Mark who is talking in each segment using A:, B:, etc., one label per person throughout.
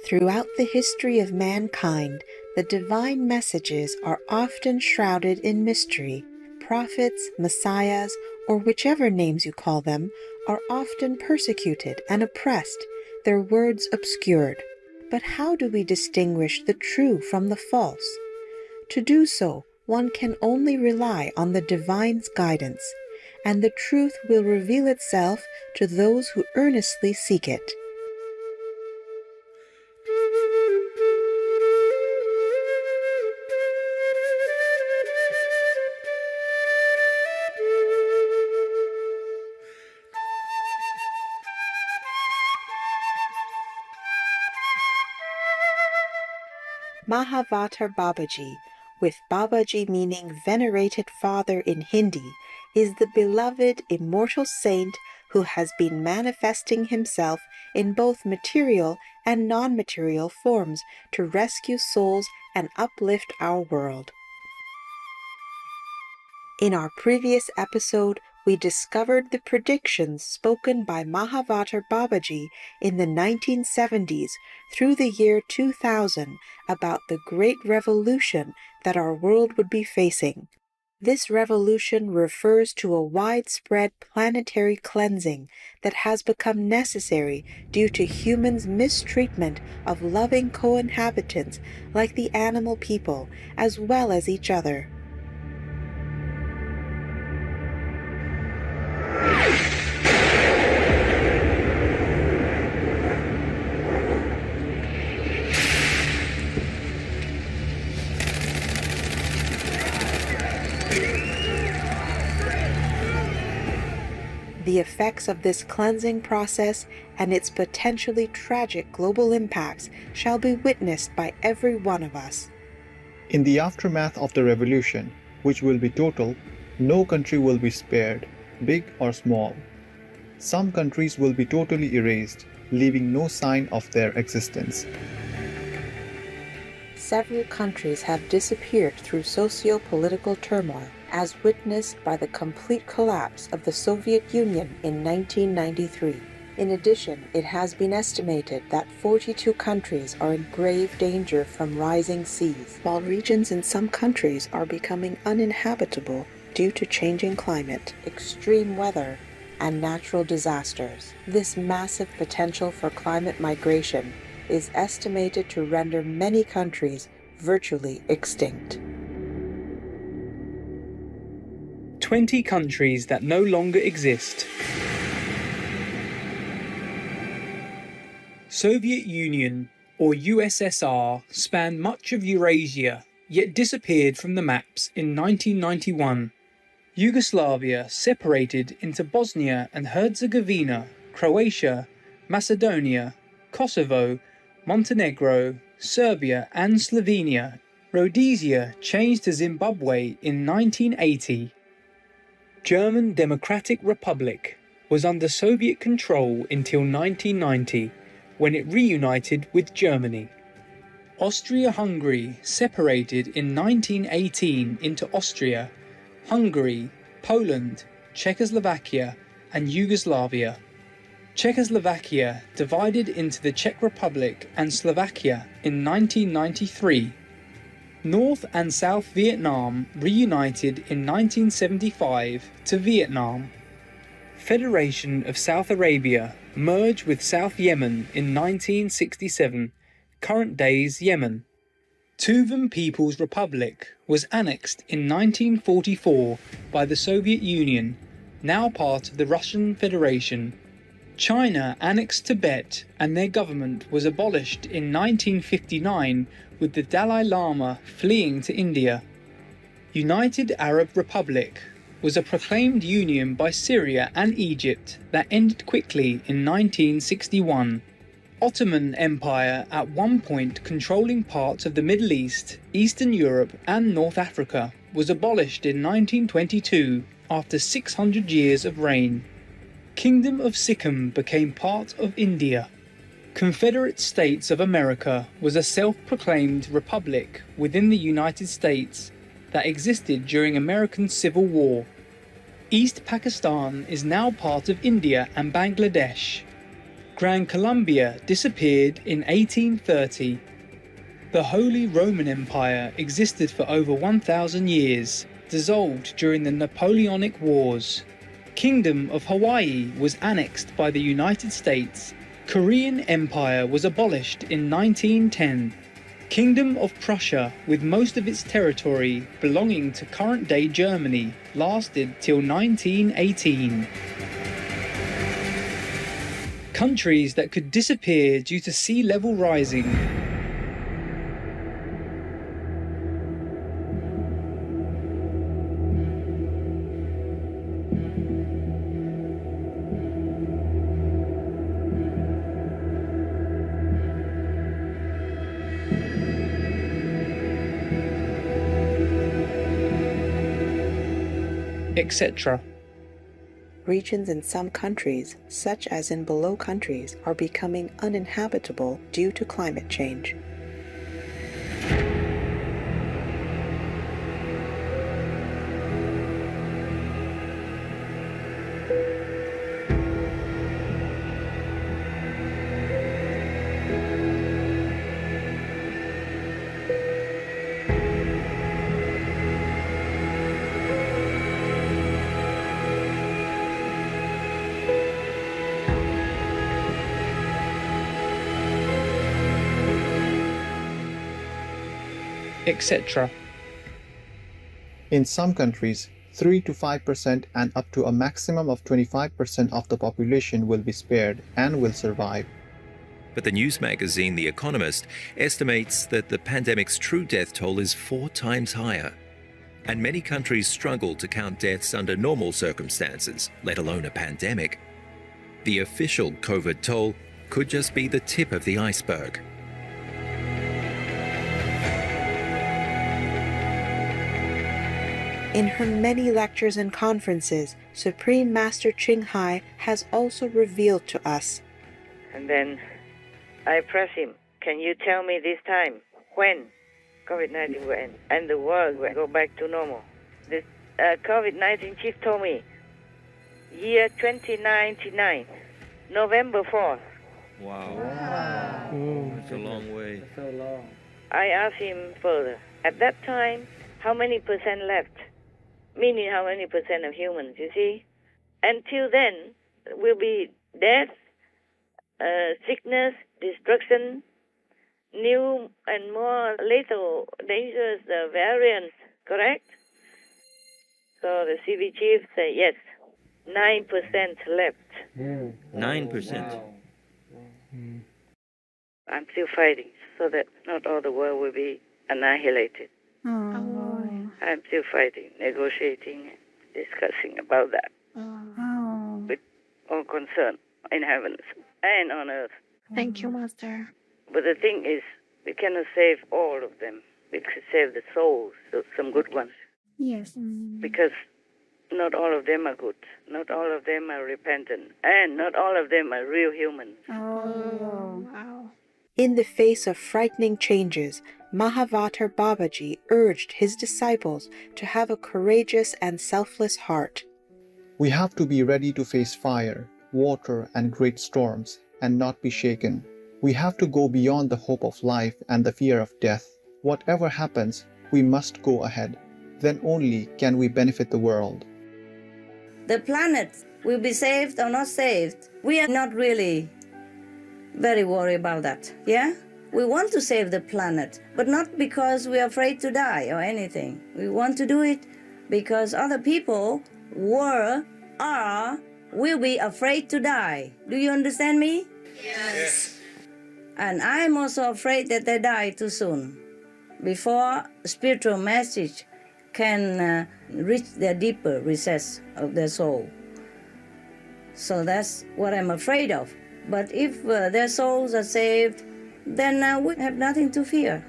A: Throughout the history of mankind, the divine messages are often shrouded in mystery. Prophets, messiahs, or whichever names you call them, are often persecuted and oppressed, their words obscured. But how do we distinguish the true from the false? To do so, one can only rely on the divine's guidance, and the truth will reveal itself to those who earnestly seek it. Mahavatar Babaji, with Babaji meaning venerated father in Hindi, is the beloved immortal saint who has been manifesting himself in both material and non-material forms to rescue souls and uplift our world. In our previous episode, we discovered the predictions spoken by Mahavatar Babaji in the 1970s through the year 2000 about the great revolution that our world would be facing. This revolution refers to a widespread planetary cleansing that has become necessary due to humans' mistreatment of loving co-inhabitants like the animal people, as well as each other. The effects of this cleansing process and its potentially tragic global impacts shall be witnessed by every one of us.
B: In the aftermath of the revolution, which will be total, no country will be spared, big or small. Some countries will be totally erased, leaving no sign of their existence.
A: Several countries have disappeared through socio-political turmoil, as witnessed by the complete collapse of the Soviet Union in 1993. In addition, it has been estimated that 42 countries are in grave danger from rising seas, while regions in some countries are becoming uninhabitable due to changing climate, extreme weather, and natural disasters. This massive potential for climate migration is estimated to render many countries virtually extinct.
C: 20 countries that no longer exist. Soviet Union, or USSR, spanned much of Eurasia, yet disappeared from the maps in 1991. Yugoslavia separated into Bosnia and Herzegovina, Croatia, Macedonia, Kosovo, Montenegro, Serbia and Slovenia. Rhodesia changed to Zimbabwe in 1980. German Democratic Republic was under Soviet control until 1990, when it reunited with Germany. Austria-Hungary separated in 1918 into Austria, Hungary, Poland, Czechoslovakia and Yugoslavia. Czechoslovakia divided into the Czech Republic and Slovakia in 1993. North and South Vietnam reunited in 1975 to Vietnam. Federation of South Arabia merged with South Yemen in 1967, current day's Yemen. Tuvan People's Republic was annexed in 1944 by the Soviet Union, now part of the Russian Federation. China annexed Tibet and their government was abolished in 1959 with the Dalai Lama fleeing to India. United Arab Republic was a proclaimed union by Syria and Egypt that ended quickly in 1961. Ottoman Empire at one point controlling parts of the Middle East, Eastern Europe and North Africa was abolished in 1922 after 600 years of reign. Kingdom of Sikkim became part of India. Confederate States of America was a self-proclaimed republic within the United States that existed during American Civil War. East Pakistan is now part of India and Bangladesh. Gran Colombia disappeared in 1830. The Holy Roman Empire existed for over 1,000 years, dissolved during the Napoleonic Wars. Kingdom of Hawaii was annexed by the United States. Korean Empire was abolished in 1910. Kingdom of Prussia, with most of its territory belonging to current-day Germany, lasted till 1918. Countries that could disappear due to sea level rising. Etc.
A: Regions in some countries, such as in below countries, are becoming uninhabitable due to climate change.
C: Etc.
B: In some countries, 3 to 5% and up to a maximum of 25% of the population will be spared and will survive.
D: But the news magazine The Economist estimates that the pandemic's true death toll is 4 times higher. And many countries struggle to count deaths under normal circumstances, let alone a pandemic. The official COVID toll could just be the tip of the iceberg.
A: In her many lectures and conferences, Supreme Master Ching Hai has also revealed to us.
E: And then I press him, can you tell me this time when COVID-19 will end and the world will go back to normal? The COVID-19 chief told me, year 2099, November 4th.
D: Wow. That's a long way.
F: That's so long.
E: I asked him further, at that time, how many percent left? Meaning how many percent of humans, you see? Until then, will be death, sickness, destruction, new and more lethal, dangerous variants, correct? So the CV chief said, yes, 9% left.
D: 9%.
E: I'm still fighting so that not all the world will be annihilated. I'm still fighting, negotiating, discussing about that with all concerned in heavens and on earth.
G: Thank you, Master.
E: But the thing is, we cannot save all of them. We can save the souls, some good ones.
G: Yes.
E: Because not all of them are good. Not all of them are repentant. And not all of them are real humans.
G: Oh, wow.
A: In the face of frightening changes, Mahavatar Babaji urged his disciples to have a courageous and selfless heart.
B: We have to be ready to face fire, water, and great storms and not be shaken. We have to go beyond the hope of life and the fear of death. Whatever happens, we must go ahead. Then only can we benefit the world.
H: The planet will be saved or not saved. We are not really very worried about that, yeah? We want to save the planet, but not because we are afraid to die or anything. We want to do it because other people will be afraid to die. Do you understand me?
D: Yes.
H: And I'm also afraid that they die too soon, before spiritual message can reach the deeper recess of their soul. So that's what I'm afraid of. But if their souls are saved, then we have nothing to fear.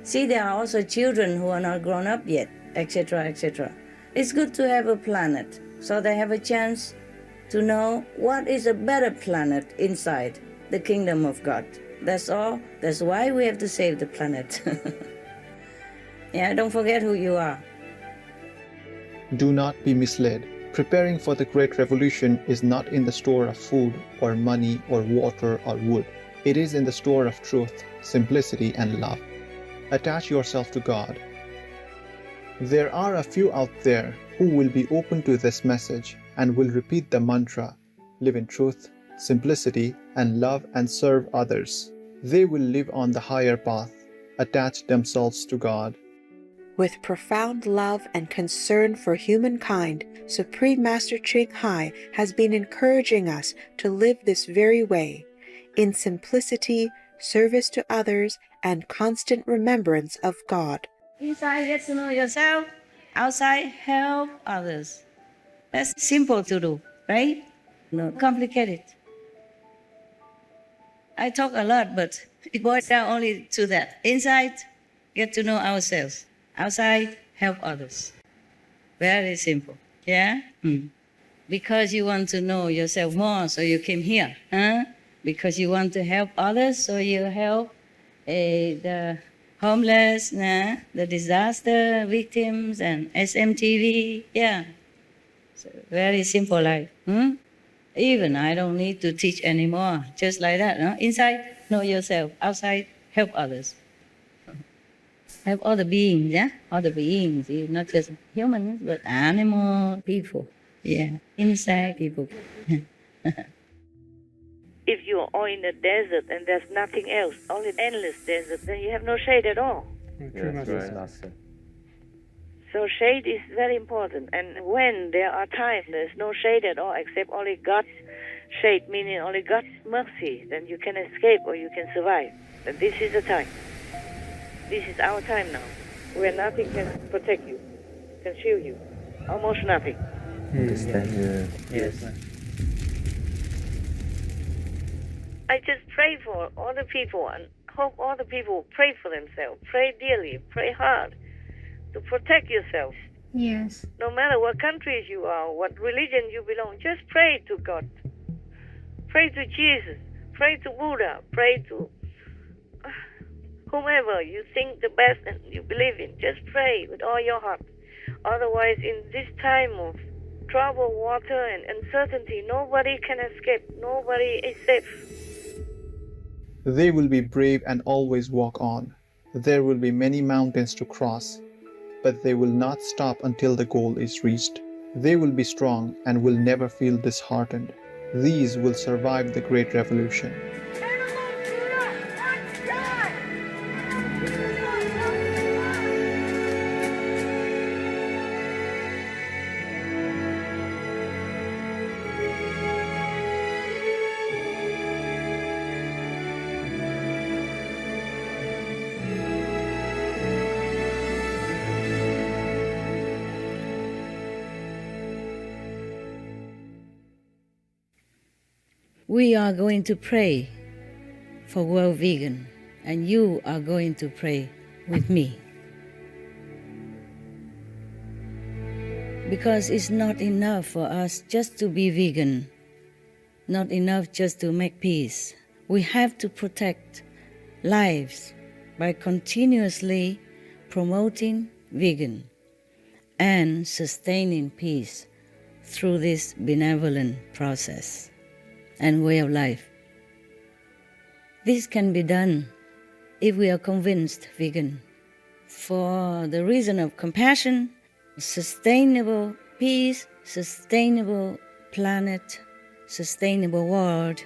H: See, there are also children who are not grown up yet, etc., etc. It's good to have a planet, so they have a chance to know what is a better planet inside the kingdom of God. That's all. That's why we have to save the planet. Yeah, don't forget who you are.
B: Do not be misled. Preparing for the Great Revolution is not in the store of food or money or water or wood. It is in the store of truth, simplicity, and love. Attach yourself to God. There are a few out there who will be open to this message and will repeat the mantra, live in truth, simplicity, and love, and serve others. They will live on the higher path, attach themselves to God.
A: With profound love and concern for humankind, Supreme Master Ching Hai has been encouraging us to live this very way, in simplicity, service to others, and constant remembrance of God.
H: Inside, get to know yourself. Outside, help others. That's simple to do, right? Not complicated. I talk a lot, but it boils down only to that. Inside, get to know ourselves. Outside, help others. Very simple. Yeah? Because you want to know yourself more, so you came here. Huh? Because you want to help others, so you help the homeless, the disaster victims, and SMTV. Yeah. So very simple life. Even I don't need to teach anymore. Just like that. No? Inside, know yourself. Outside, help others. Help all the beings, yeah? All the beings, not just humans, but animal, people. Yeah. Insect, people.
E: If you are in a desert and there's nothing else, only endless desert, then you have no shade at all. So shade is very important. And when there are times there's no shade at all except only God's shade, meaning only God's mercy, then you can escape or you can survive. And this is the time. This is our time now, where nothing can protect you, can shield you. Almost nothing.
C: Yes.
E: I just pray for all the people and hope all the people pray for themselves. Pray dearly, pray hard to protect yourself.
G: Yes.
E: No matter what country you are, what religion you belong, just pray to God. Pray to Jesus. Pray to Buddha. Pray to whomever you think the best and you believe in. Just pray with all your heart. Otherwise, in this time of trouble, water, and uncertainty, nobody can escape. Nobody is safe.
B: They will be brave and always walk on. There will be many mountains to cross, but they will not stop until the goal is reached. They will be strong and will never feel disheartened. These will survive the Great Revolution.
H: We are going to pray for World Vegan, and you are going to pray with me. Because it's not enough for us just to be vegan, not enough just to make peace. We have to protect lives by continuously promoting vegan and sustaining peace through this benevolent process and way of life. This can be done if we are convinced vegan for the reason of compassion, sustainable peace, sustainable planet, sustainable world,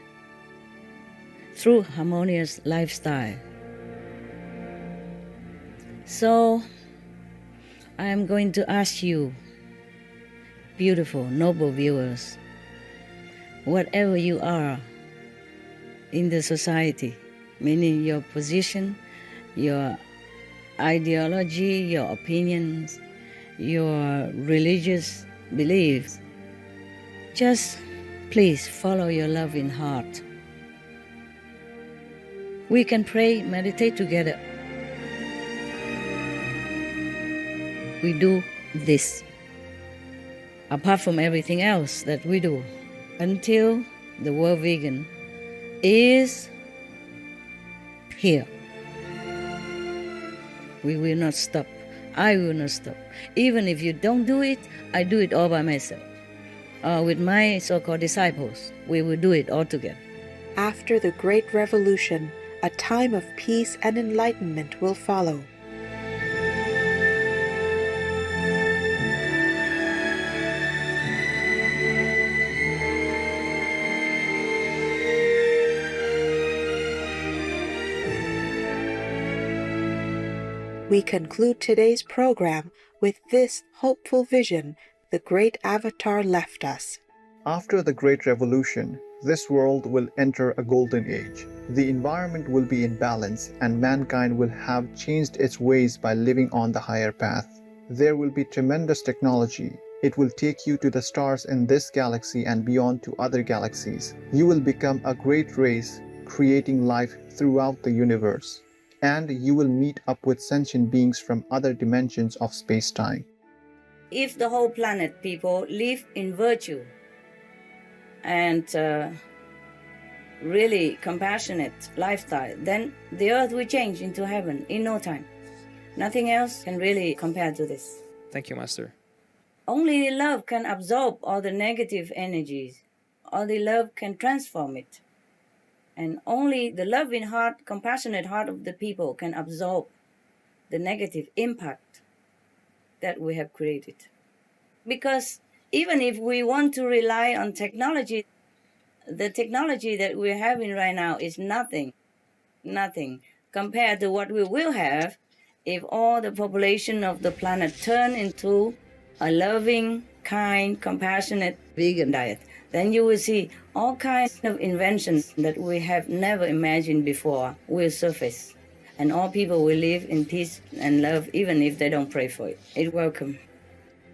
H: through harmonious lifestyle. So, I am going to ask you, beautiful, noble viewers, whatever you are in the society, meaning your position, your ideology, your opinions, your religious beliefs, just please follow your loving heart. We can pray, meditate together. We do this, apart from everything else that we do, until the world vegan is here. We will not stop. I will not stop. Even if you don't do it, I do it all by myself. with my so-called disciples. We will do it all together.
A: After the Great Revolution, a time of peace and enlightenment will follow. We conclude today's program with this hopeful vision the great Avatar left us.
B: After the Great Revolution, this world will enter a golden age. The environment will be in balance and mankind will have changed its ways by living on the higher path. There will be tremendous technology. It will take you to the stars in this galaxy and beyond to other galaxies. You will become a great race, creating life throughout the universe. And you will meet up with sentient beings from other dimensions of space-time.
H: If the whole planet people live in virtue and really compassionate lifestyle, then the earth will change into heaven in no time. Nothing else can really compare to this.
C: Thank you, Master.
H: Only love can absorb all the negative energies. Only love can transform it. And only the loving heart, compassionate heart of the people can absorb the negative impact that we have created. Because even if we want to rely on technology, the technology that we're having right now is nothing compared to what we will have if all the population of the planet turn into a loving, kind, compassionate vegan diet. Then you will see all kinds of inventions that we have never imagined before will surface. And all people will live in peace and love even if they don't pray for it. It's welcome.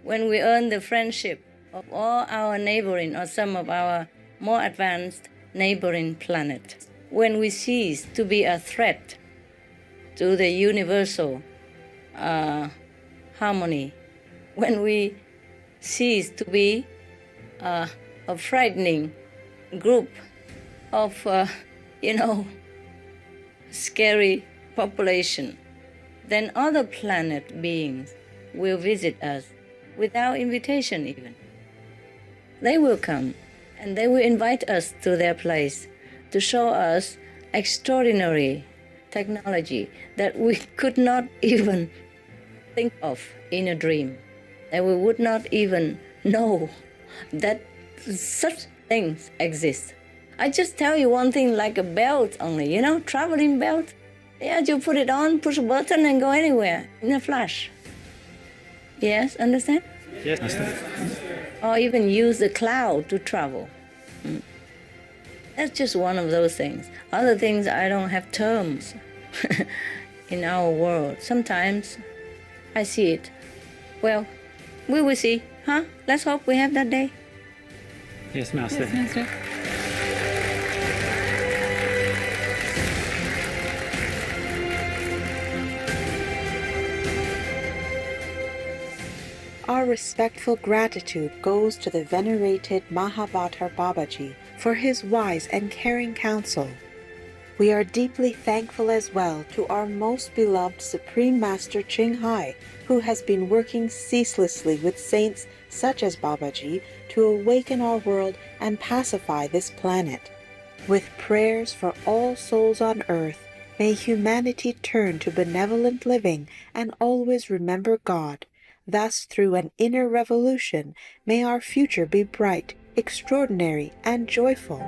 H: When we earn the friendship of all our neighboring or some of our more advanced neighboring planet, when we cease to be a threat to the universal harmony, when we cease to be a frightening group of, scary population, then other planet beings will visit us without invitation even. They will come and they will invite us to their place to show us extraordinary technology that we could not even think of in a dream, that we would not even know that such things exist. I just tell you one thing, like a belt only, traveling belt. Yeah, you put it on, push a button and go anywhere in a flash. Yes, understand?
C: Yes, Master.
H: Or even use the cloud to travel. That's just one of those things. Other things, I don't have terms in our world. Sometimes I see it. Well, we will see, huh? Let's hope we have that day.
C: Yes, Master.
G: Yes, Master.
A: Our respectful gratitude goes to the venerated Mahavatar Babaji for his wise and caring counsel. We are deeply thankful as well to our most beloved Supreme Master Ching Hai, who has been working ceaselessly with saints such as Babaji to awaken our world and pacify this planet. With prayers for all souls on earth, may humanity turn to benevolent living and always remember God. Thus, through an inner revolution, may our future be bright, extraordinary, and joyful.